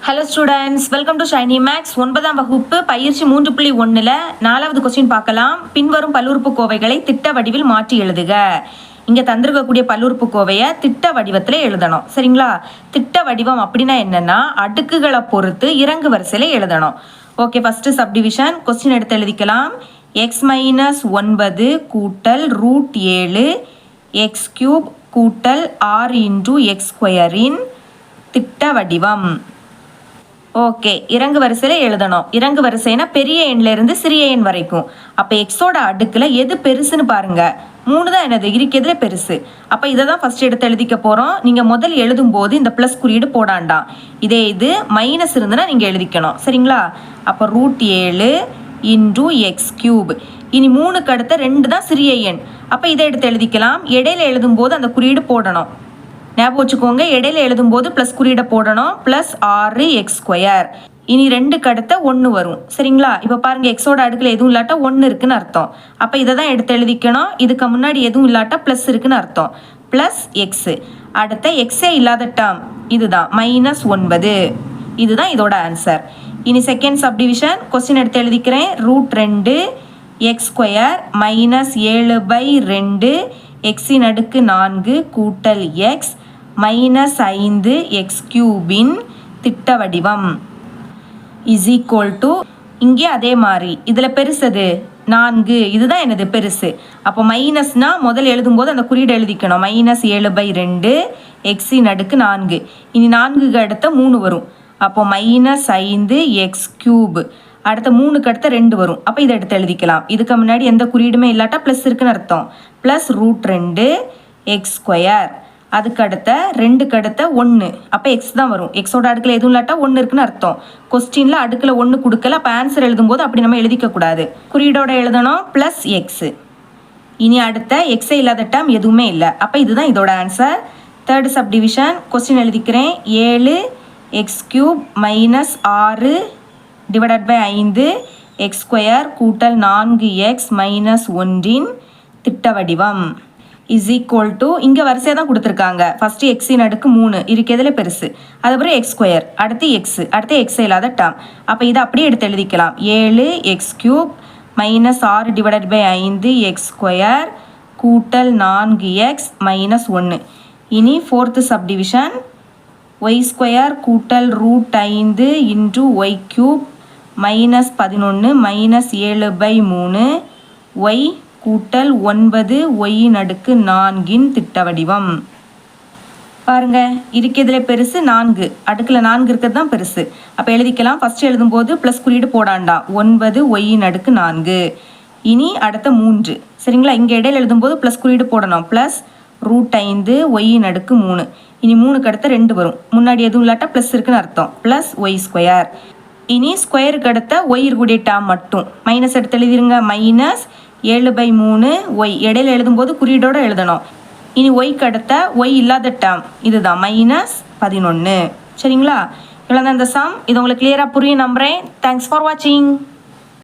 Hello students, welcome to shiny maths. 9ஆம் வகுப்பு பயிற்சி 3.1ல் 4வது கொஸ்டின் பார்க்கலாம். பின்வரும் பல்லுறுப்புக்கோவைகளை திட்ட வடிவில் மாற்றி எழுதுக. இங்கே தந்திருக்கக்கூடிய பல்லுறுப்புக்கோவையை திட்ட வடிவத்தில் எழுதணும். சரிங்களா? திட்ட வடிவம் அப்படின்னா என்னன்னா அடுக்குகளை பொறுத்து இறங்கு வரிசையில் எழுதணும். ஓகே, ஃபஸ்ட்டு சப்டிவிஷன் கொஸ்டின் எடுத்து எழுதிக்கலாம். x-9 கூட்டல் √7 x³ கூட்டல் 6 × x² திட்ட வடிவம். ஓகே, இறங்கு வரிசையில் எழுதணும். இறங்கு வரிசைனா பெரிய எண்ணில் இருந்து சிறிய எண் வரைக்கும். அப்போ எக்ஸோட அடுக்கில் எது பெருசுன்னு பாருங்க. 3 தான் என்னது இருக்கிறதுல பெருசு. அப்போ இதை தான் ஃபர்ஸ்ட் எடுத்து எழுதிக்க போகிறோம். நீங்கள் முதல் எழுதும் போது இந்த ப்ளஸ் குறியீடு போடாண்டாம். இதே இது மைனஸ் இருந்துன்னா நீங்கள் எழுதிக்கணும். சரிங்களா? அப்போ √7 × x³. இனி 3க்கு அடுத்த 2 தான் சிறிய எண். அப்போ இதை எடுத்து எழுதிக்கலாம். இடையில எழுதும் போது அந்த குறியீடு போடணும். ஞாபகம் வச்சுக்கோங்க, இடையில எழுதும்போது ப்ளஸ் குறியீடை போடணும். +6 x². இனி 2க்கு அடுத்த 1 வரும். சரிங்களா? இப்போ பாருங்க, எக்ஸோட அடுக்கில் எதுவும் இல்லாட்டா 1 இருக்குன்னு அர்த்தம். அப்போ இதை தான் எடுத்து எழுதிக்கணும். இதுக்கு முன்னாடி எதுவும் இல்லாட்டா ப்ளஸ் இருக்குன்னு அர்த்தம். +x. அடுத்த எக்ஸே இல்லாத டேர்ம் இதுதான் -9. இதுதான் இதோட ஆன்சர். இனி செகண்ட் சப்டிவிஷன் கொஸ்டின் எடுத்து எழுதிக்கிறேன். √2 x² -7/2 x⁴ கூட்டல் x -5 x³ திட்ட வடிவம் = இங்கே அதே மாதிரி இதில் பெருசது 4. இதுதான் எனது பெருசு. அப்போ மைனஸ்னா முதல் எழுதும்போது அந்த குறியீடு எழுதிக்கணும். -7/2 x⁴. இனி 4க்கு அடுத்த 3 வரும். அப்போ -5 x³. அடுத்த 3க்கு அடுத்த 2 வரும். அப்போ இதை எடுத்து எழுதிக்கலாம். இதுக்கு முன்னாடி எந்த குறியீடுமே இல்லாட்டா ப்ளஸ் இருக்குன்னு அர்த்தம். +√2 x². அதுக்கு அடுத்த 2க்கு அடுத்த 1. அப்போ எக்ஸ் தான் வரும். எக்ஸோட அடுக்கில் எதுவும் இல்லாட்டா 1 இருக்குன்னு அர்த்தம். கொஸ்டினில் அடுக்கில் 1 கொடுக்கல. அப்போ ஆன்சர் எழுதும்போது அப்படி நம்ம எழுதிக்கக்கூடாது. குறியீடோட எழுதணும் +x. இனி அடுத்த எக்ஸே இல்லாத டேர்ம் எதுவுமே இல்லை. அப்போ இதுதான் இதோட ஆன்சர். தேர்ட் சப்டிவிஷன் கொஸ்டின் எழுதிக்கிறேன். 7 x³ -6 ÷ 5 x² கூட்டல் 4x -1 திட்ட வடிவம் = இங்கே வரிசையாக தான் கொடுத்துருக்காங்க. ஃபஸ்ட்டு x⁴ 3 இருக்கிறதுல பெருசு. அதுக்கப்புறம் x², அடுத்து x, அடுத்து x இல்லாத டேர்ம். அப்போ இதை அப்படியே எடுத்து எழுதிக்கலாம். 7 x³ -6 ÷ 5 x² கூட்டல் 4x -1. இனி ஃபோர்த்து சப்டிவிஷன் y² கூட்டல் √5 × y³ -11 -7/3 y கூட்டல் 9 y⁴ திட்ட வடிவம். பாருங்க, இருக்கிறதுல பெருசு 4. அடுக்கில் 4 இருக்கிறது தான் பெருசு. அப்போ எழுதிக்கலாம். ஃபர்ஸ்ட் எழுதும்போது ப்ளஸ் குறியீடு போடாண்டாம். 9 y⁴. இனி அடுத்த 3. சரிங்களா? இங்கே இடையில எழுதும்போது ப்ளஸ் குறியீடு போடணும். +√5 y⁴. இனி 3க்கு அடுத்த 2 வரும். முன்னாடி எதுவும் இல்லாட்டா ப்ளஸ் இருக்குன்னு அர்த்தம். +y². இனி ஸ்கொயருக்கு அடுத்த y இருக்கக்கூடிய டேர்ம் மட்டும் மைனஸ் எடுத்து எழுதிருங்க. -7/3 y. இடையில எழுதும்போது குறியீடோட எழுதணும். இனி ஒய்க்கு அடுத்த ஒய் இல்லாத டேர்ம் இதுதான் -11. சரிங்களா? இவ்வளோ தான் இந்த சம். இது உங்களுக்கு கிளியராக புரியும் நம்புகிறேன். தேங்க்ஸ் ஃபார் வாட்சிங்.